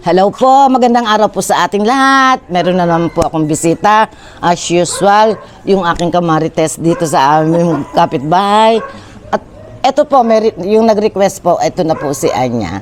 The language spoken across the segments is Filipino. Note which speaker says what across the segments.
Speaker 1: Hello po, magandang araw po sa ating lahat. Meron na naman po akong bisita. As usual, yung aking kamarites dito sa aming kapitbahay. At eto po, yung nag-request po, eto na po si Anya.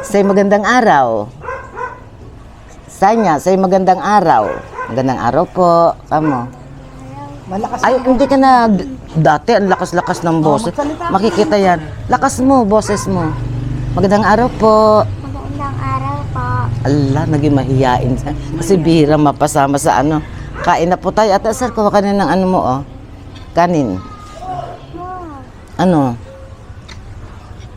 Speaker 1: Say magandang araw. Sanya, say magandang araw. Magandang araw po. Kamo.
Speaker 2: Malakas
Speaker 1: Ay, hindi ka na dati, ang lakas-lakas ng boses. Makikita yan. Lakas mo, boses mo. Magandang araw po.
Speaker 3: Magandang araw po.
Speaker 1: Ala, naging mahiyain siya. Kasi bihira mapasama sa ano. Kain na po tayo. At sir, kuha ka na ng ano mo, oh. Kanin. Ano?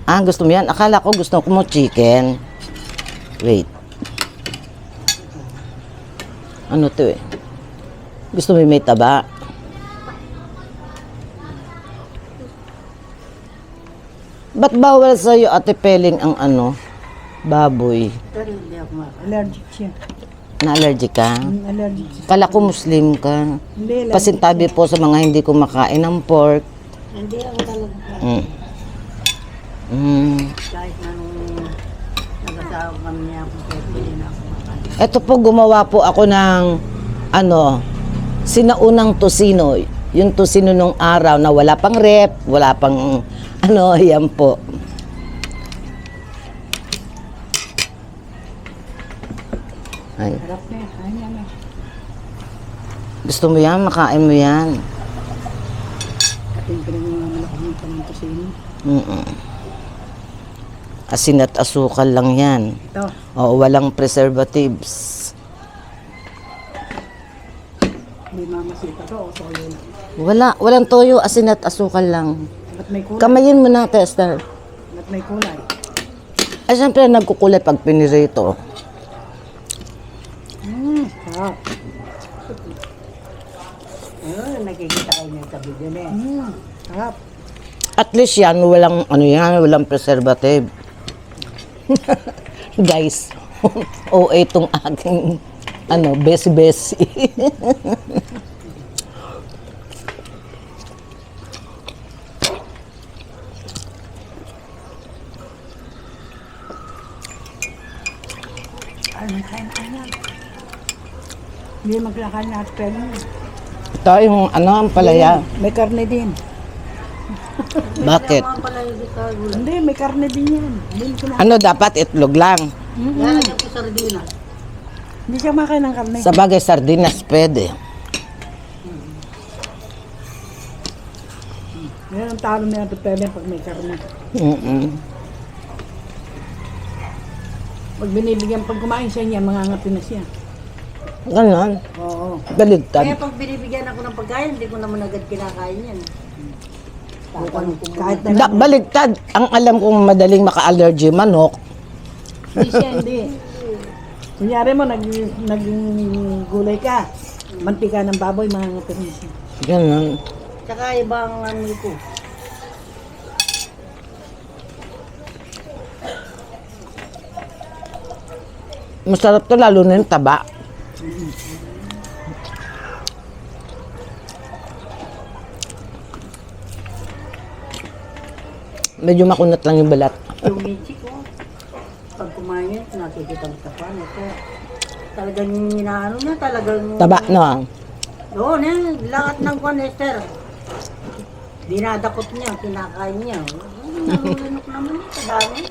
Speaker 1: Ah, gusto mo yan? Akala ko gusto ko mo chicken. Wait. Ano to eh? Gusto mo may taba? Ba't bawal sa'yo, Ate Peling, ang ano? Baboy.
Speaker 2: Pero hindi ako allergic siya.
Speaker 1: Na-allergic ka?
Speaker 2: Allergic siya.
Speaker 1: Kala ko Muslim ka.
Speaker 2: Hindi,
Speaker 1: Pasintabi po sa mga hindi kumakain ng pork.
Speaker 2: Hindi ako talaga. Kahit na nung nag-asawa kami niya ako, kahit hindi na ako makain.
Speaker 1: Ito po, gumawa po ako ng ano, sinaunang tosino. Yung tosino nung araw na wala pang rep, wala pang ano, yan po. Ay.
Speaker 2: Harap na yan. Ayun yan na.
Speaker 1: Gusto mo yan? Makain mo yan.
Speaker 2: Kating pinag mga malakang ng tusino.
Speaker 1: Asin at asukal lang yan.
Speaker 2: Ito.
Speaker 1: Oo, walang preservatives.
Speaker 2: May mamasita to o soyo lang.
Speaker 1: Walang toyo, asin at asukal lang.
Speaker 2: Ba't may kulay?
Speaker 1: Kamayin mo na, Tester.
Speaker 2: Ba't may kulay?
Speaker 1: Ay, siyempre, nagkukulay pag pinirito.
Speaker 2: Sarap. Nakikita kayo niya sa video na eh. Sarap.
Speaker 1: At least yan, walang preservative. Guys, OA itong aking, besi-besi.
Speaker 2: Ano kain yan? Hindi maglakain na at pwede.
Speaker 1: Ito yung, ang palaya.
Speaker 2: May karne din.
Speaker 1: Bakit?
Speaker 2: Hindi, may karne din yan. Hindi ko na.
Speaker 1: Ano dapat? Itlog lang.
Speaker 2: Lalagyan ko sardina. Hindi siya makain ng karne.
Speaker 1: Sa bagay, sardinas pwede.
Speaker 2: Yan ang talo na ito pwede pag may karne. Pag binibigyan, pag kumain siya niya, mangangati na siya.
Speaker 1: Ganon.
Speaker 2: Oo.
Speaker 1: Baligtad.
Speaker 4: Kaya pag binibigyan ako ng pagkain, hindi ko naman agad kinakain yan.
Speaker 2: Kahit na
Speaker 1: Baligtad. Ang alam kong madaling maka-allergy, manok.
Speaker 2: hindi siya, hindi. Kunyari mo, naging gulay ka. Mantika ng baboy, mangangati na siya.
Speaker 1: Ganon.
Speaker 4: Tsaka ibang ano ko.
Speaker 1: Masarap to, lalo na yung taba. Medyo makunat lang yung balat.
Speaker 4: Yung michi ko, pag kumain, nakikita mo sa pan. Ito, talagang inaano niya, talagang...
Speaker 1: Taba, no?
Speaker 4: Doon lahat ng kanester. Dinadakot niya, kinakain niya. Nalulunok naman niya, kadami.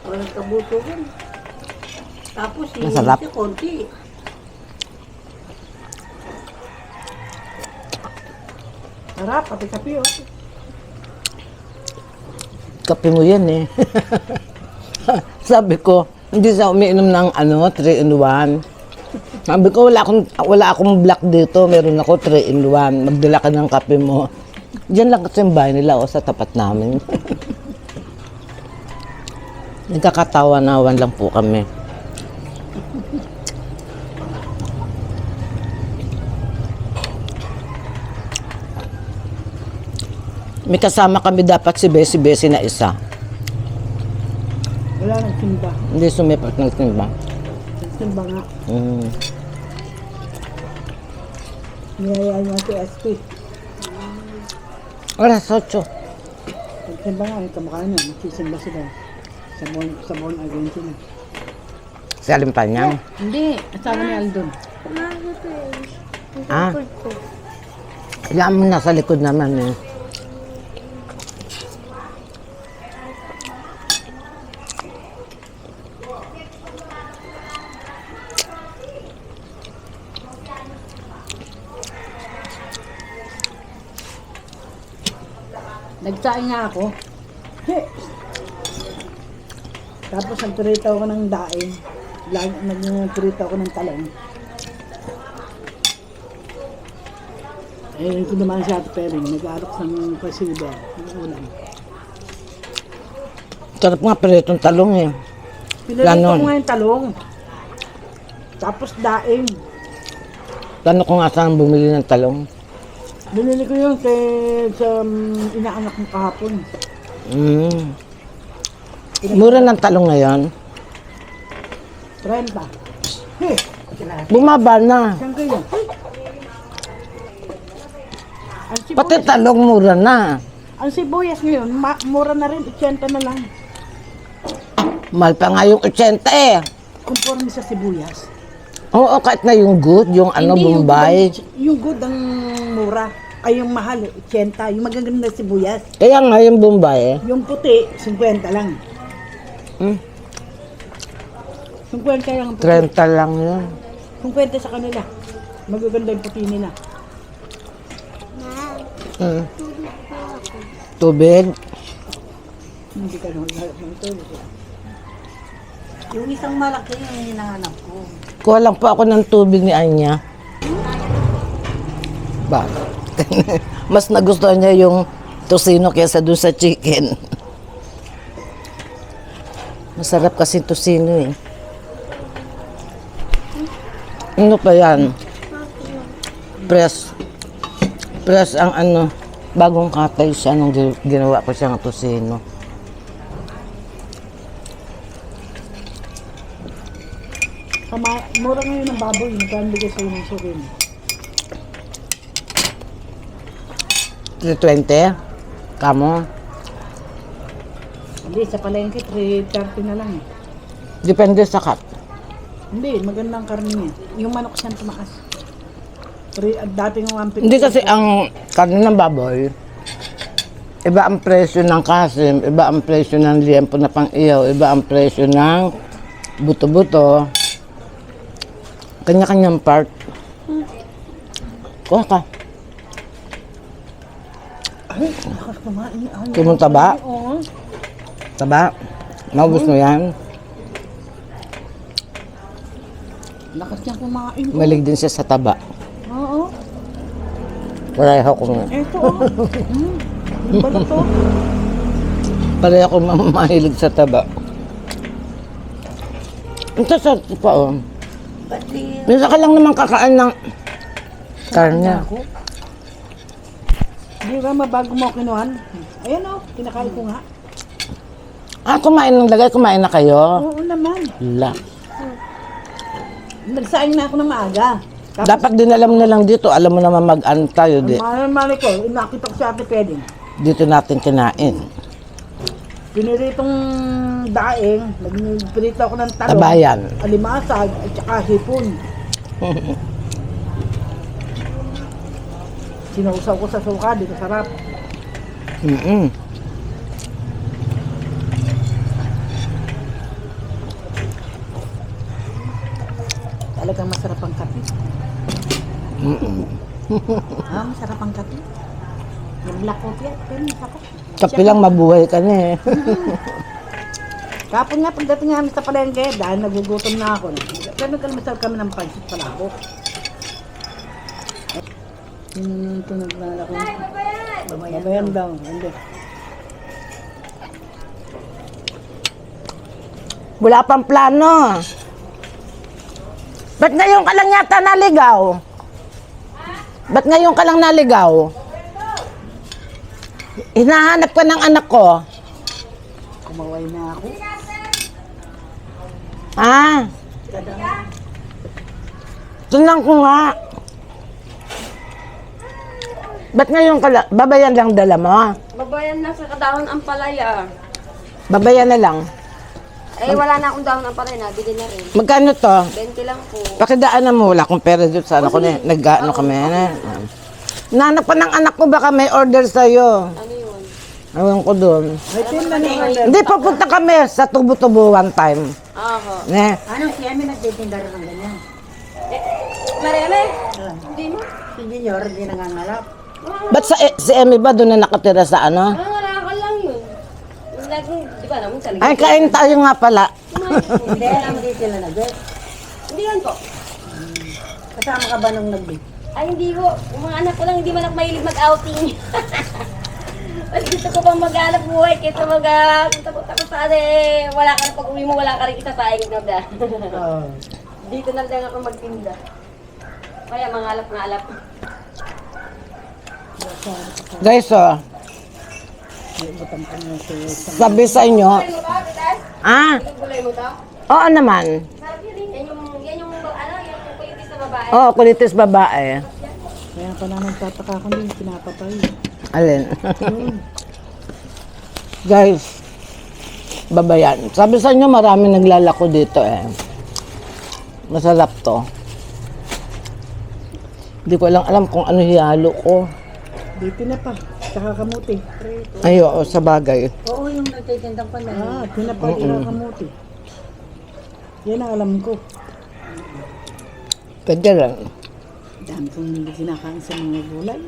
Speaker 4: Walang kabutugan. Tapos,
Speaker 1: Masarap.
Speaker 4: siya konti.
Speaker 2: Sarap, pati kape, oh.
Speaker 1: Kape mo yan eh. Sabi ko, hindi sa umiinom ng 3-in-1. Sabi ko, wala akong black dito. Meron ako 3-in-1. Magdala ka ng kape mo. Diyan lang kasi yung bahay nila sa tapat namin. Nagkakatawa-nawan lang po kami. May kasama kami dapat si Besi-Besi na isa.
Speaker 2: Wala nang simba.
Speaker 1: Hindi sumipat ng timba.
Speaker 2: Simba nga.
Speaker 1: Mm.
Speaker 2: Niyayaan niya si SP.
Speaker 1: Alas 8.
Speaker 2: Pag simba nga, kamakain niya. Magsisimba sila. Sa Bon Argentina.
Speaker 1: Si Alimpanyang.
Speaker 2: Hindi, asawa ni Aldon.
Speaker 1: Ah. Yan mo nasa likod naman eh.
Speaker 2: Nagsaing nga ako. He. Tapos nagpirito ako ng daing. Nagpirito ako ng talong. Eh, ito naman si Ate Pering. Nag-aarak ng pasiba. Ng ulam.
Speaker 1: Sarap nga piritong talong eh.
Speaker 2: Pinirito
Speaker 1: Ganon.
Speaker 2: ko nga yung talong. Tapos daing.
Speaker 1: Plano ko nga saan bumili ng talong.
Speaker 2: Binili ko yun sa inaanak mo kahapon.
Speaker 1: Mm. Mura ng talong ngayon.
Speaker 2: 30. He.
Speaker 1: Bumaba na.
Speaker 2: Saan kayo? Ang sibuyas,
Speaker 1: Pati talong mura na.
Speaker 2: ang sibuyas ngayon, mura na rin, 80 na lang.
Speaker 1: Mahal pa nga yung 80 eh.
Speaker 2: Conforme sa sibuyas.
Speaker 1: Oo, kahit na yung good, yung ano,
Speaker 2: Hindi,
Speaker 1: Bombay.
Speaker 2: yung good ang mura. Ay, yung mahal, 80. Yung magaganda na sibuyas.
Speaker 1: Kaya nga yung Bombay eh.
Speaker 2: Yung puti, 50 lang.
Speaker 1: Hmm,
Speaker 2: 50 lang ang puti.
Speaker 1: 30 lang yun.
Speaker 2: 50 sa kanila. Magaganda yung puti nila.
Speaker 1: Hmm. Tubig.
Speaker 2: Hindi ka naman harap ng tulog.
Speaker 4: Yung isang malaki yung hinahanap ko.
Speaker 1: Kuha lang po ako ng tubig ni Anya. Ba? Mas nagustuhan niya yung tosino kaysa doon sa chicken. Masarap kasi tosino eh. Ano pa yan? Press. Press ang ano, bagong katay siya nung ginawa ko siyang tosino.
Speaker 2: Mura ngayon ng baboy. Magkano bigay sa'yo ng sukin?
Speaker 1: 320? Kamo?
Speaker 2: Hindi, sa palengke, 330 na lang eh.
Speaker 1: Depende sa cut.
Speaker 2: Hindi, magandang karne niya. Yung manok siyang tumaas. Dating 150.
Speaker 1: Hindi kasi ang karne ng baboy, iba ang presyo ng kasim, iba ang presyo ng liempo na pang-iyaw, iba ang presyo ng buto-buto. Kanya-kanyang part. Kuha ka.
Speaker 2: Ay, lakas kumain.
Speaker 1: Kumunta ba?
Speaker 2: Oo.
Speaker 1: Taba? Maubos mo yan?
Speaker 2: Lakas niyang kumain.
Speaker 1: Malig din siya sa taba.
Speaker 2: Oo.
Speaker 1: Pareho ko nga.
Speaker 2: Eto, oh. Yung balot, oh.
Speaker 1: Pareho ko mahilig sa taba. Ito sa pa oh.
Speaker 4: Pati
Speaker 1: Minsan ka lang naman kakain ng karne.
Speaker 2: Ako. Hindi ba mabago mo kinuhan? Ayan, oh. Kinakain ko nga.
Speaker 1: Ah, kumain ng lagay, kumain na kayo?
Speaker 2: Oo naman.
Speaker 1: La.
Speaker 2: Nagsaing na ako ng maaga.
Speaker 1: Dapat din alam na lang dito, alam mo naman mag-antay, di.
Speaker 2: Mali ko, nakita ko si Ate Peding.
Speaker 1: Dito natin kinain.
Speaker 2: Piniritong daing, nagpirito ako ng talong,
Speaker 1: Tabayan.
Speaker 2: alimasag, at saka hipon. Sinausaw ko sa suka, dito sarap.
Speaker 1: Mm-mm.
Speaker 2: Talagang masarap ang kape. Masarap ang kape. Yung black coffee, pero masarap.
Speaker 1: Kapi lang mabuhay ka na eh.
Speaker 2: Kapon nga, pagdating namin sa palengke, dahil nagugutom na ako. Ganun masarap kami ng pansit palabok. Ito naglalako. Babayan daw. Hindi.
Speaker 1: Wala pang plano. Ba't ngayon ka lang yata naligaw? Ba't ngayon ka lang naligaw? Hinahanap ka ng anak ko.
Speaker 2: Kumaway na ako.
Speaker 1: Ah. Tingnan ko nga. Ba't ngayon ka lang? Babayan lang dala mo?
Speaker 3: Babayan na sa kadahon ang palaya.
Speaker 1: Babayan na lang.
Speaker 4: Eh, wala na akong dahon pa rin, bili na rin.
Speaker 1: Magkano to?
Speaker 4: 20 lang po.
Speaker 1: Pakidaanan mo, wala akong pera doon sa ano ko na, nag-ano kami. Nanak pa ng anak ko, baka may order sa'yo.
Speaker 4: Ano yun?
Speaker 1: Ewan ko doon.
Speaker 2: Ay, tinda na order.
Speaker 1: Hindi, papunta kami sa tubo-tubo one time.
Speaker 4: Ako.
Speaker 1: Ne?
Speaker 2: Ano, si Amy nagtitinda rin ng ganyan.
Speaker 4: Mareme? Hindi mo?
Speaker 2: Si Junior, hindi nangangalap.
Speaker 1: Ba't si Emmy ba doon na nakatira sa ano?
Speaker 4: Wala ka lang yun. Laging, di ba naman sa
Speaker 1: Ay, kain tayo nga pala.
Speaker 2: Hindi, hindi sila nag-bet.
Speaker 4: Hindi yan po.
Speaker 2: Kasama ka ba nung nag-bet?
Speaker 4: Ay, hindi ko. Yung mga anak ko lang, hindi man ako mahilig mag-outing. Mas gusto ko pang mag-anak buhay kaysa punta-punta ko sa wala ka na pag uwi mo, wala ka rin isasaing na da.
Speaker 2: Oo.
Speaker 4: Dito na lang ako magtinda. Kaya mangalap-ngalap.
Speaker 1: Guys, oh, sabi sa inyo,
Speaker 4: Gulay mo ba, Pitas?
Speaker 1: ah,
Speaker 4: Yung gulay mo to?
Speaker 1: oo naman.
Speaker 4: Sarap yun. Yan yung kulitis na babae.
Speaker 1: Oo, kulitis babae.
Speaker 2: Kaya pala nagtataka ko din, pinapatay.
Speaker 1: Alin? Guys, babayan. Sabi sa inyo, marami naglalako dito eh. Masarap to. Hindi ko alam kung ano hihalo ko.
Speaker 2: Dito na pa, tsaka kamuti.
Speaker 1: Ay, oo, sa bagay.
Speaker 4: Oo, yung nagtitindang pa
Speaker 2: Ah, tinapa, tsaka kamuti. Yan ang alam ko.
Speaker 1: Pwede lang.
Speaker 2: Dami kong hindi kinakain sa mga gulay.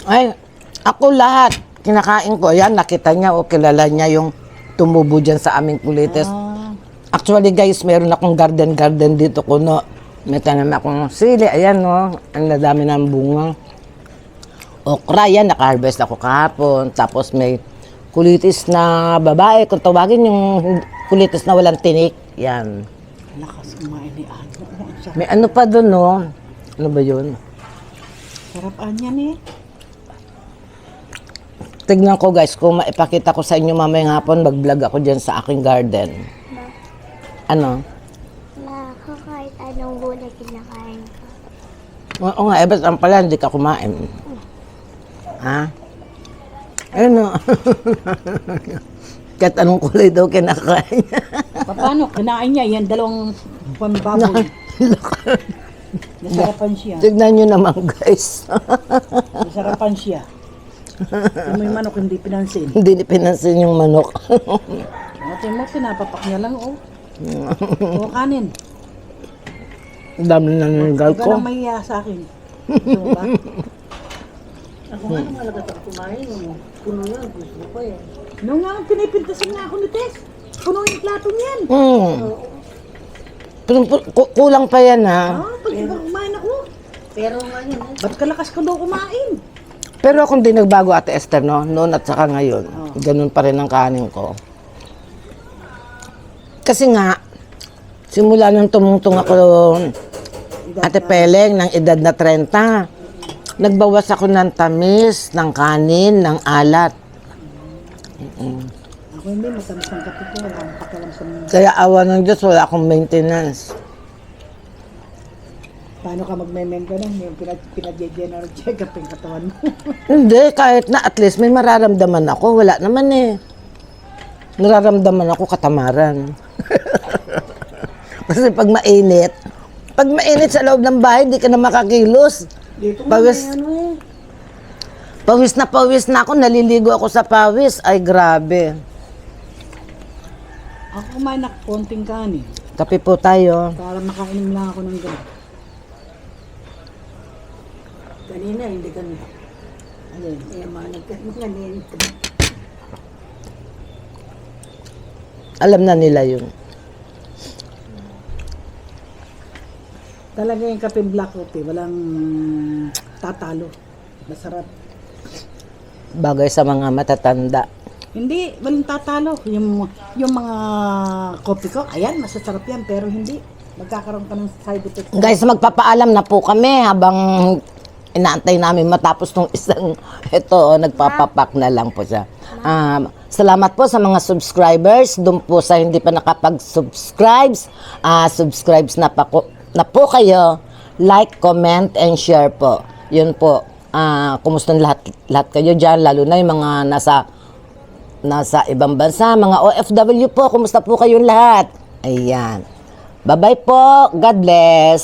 Speaker 1: Ay, ako lahat. Kinakain ko. Yan, nakita niya o kilala niya yung tumubo dyan sa aming kulitis.
Speaker 2: Ah,
Speaker 1: Actually guys, meron akong garden dito kuno. May tanim akong sili. Ayan no, ang dami ng bunga. Okra, yan, naka-harvest ako kahapon. Tapos may kulitis na babae. Kung tawagin yung kulitis na walang tinik. Yan.
Speaker 2: lakas kumain ni Ano. Ang sarap.
Speaker 1: May ano pa doon no. Ano ba yun?
Speaker 2: Sarap anyan eh.
Speaker 1: Tignan ko guys, kung maipakita ko sa inyo mamayang hapon, mag-vlog ako dyan sa aking garden. Ano?
Speaker 3: Na kahit anong gulay kinakain ko.
Speaker 1: Oo nga, eh, ba't ang pala hindi ka kumain? Ha? Ano? Kahit anong kulay daw kinakain.
Speaker 2: Paano? Kinain niya yan, dalawang pambaboy. Nasarapan siya.
Speaker 1: Tignan nyo naman guys.
Speaker 2: Nasarapan siya. Yung may manok hindi pinansin.
Speaker 1: Hindi pinansin yung manok.
Speaker 2: Ate mo, pinapapak niya lang oh. O kanin.
Speaker 1: Ang dami na nanggal
Speaker 2: Iba
Speaker 1: ko.
Speaker 2: lang mahiya sa akin. Ito ba?
Speaker 4: Ako nga nung malagat ako kumain. Puno yun, gusto ko eh.
Speaker 2: Nung nga pinipintasin nga ako ni Tess. Puno yung plato niyan.
Speaker 1: Pero kulang pa yan ha.
Speaker 2: Ah, pag iba kumain ako.
Speaker 4: Pero nga yun,
Speaker 2: Ba't kalakas ka daw kumain?
Speaker 1: Pero ako hindi nagbago Ate Esther no. Noon at saka ngayon. Ganun pa rin ang kanin ko. Kasi nga, simula nung tumungtong ako Ate Peleng ng edad na 30, nagbawas ako ng tamis, ng kanin, ng alat.
Speaker 2: Ako hindi, matamis ng kape ko. Wala akong pakialam sa mga.
Speaker 1: Kaya awa ng Diyos, wala akong maintenance.
Speaker 2: Paano ka magme-mem ka nun? Yung pinag-general check-up yung katawan mo.
Speaker 1: Hindi, kahit na at least may mararamdaman ako. Wala naman eh. Nararamdaman ako katamaran. Kasi pag mainit sa loob ng bahay, hindi ka na makakilos.
Speaker 2: Dito mo
Speaker 1: Pawis, pawis na ako, naliligo ako sa pawis. Ay, grabe.
Speaker 2: Ako kumain na konting kanin.
Speaker 1: Kape po tayo.
Speaker 2: Para makainom lang ako ng gano'n.
Speaker 4: kanina, hindi kami.
Speaker 2: Ayun.
Speaker 4: Eh, manag kami kanina.
Speaker 1: Alam na nila yun.
Speaker 2: Talaga yung kape black coffee, walang tatalo. Masarap.
Speaker 1: Bagay sa mga matatanda.
Speaker 2: Hindi, walang tatalo. Yung mga coffee ko, ayan, masasarap yan, pero hindi. Magkakaroon ka ng side effects.
Speaker 1: Guys, magpapaalam na po kami habang inaantay namin matapos tong isang ito, nagpapapak na lang po siya. Salamat po sa mga subscribers. Doon po sa hindi pa nakapag-subscribes, subscribes na po kayo. Like, comment, and share po. Yun po. Kumusta lahat kayo dyan, lalo na yung mga nasa ibang bansa, mga OFW po, kumusta po kayong lahat? Ayan. Bye-bye po. God bless.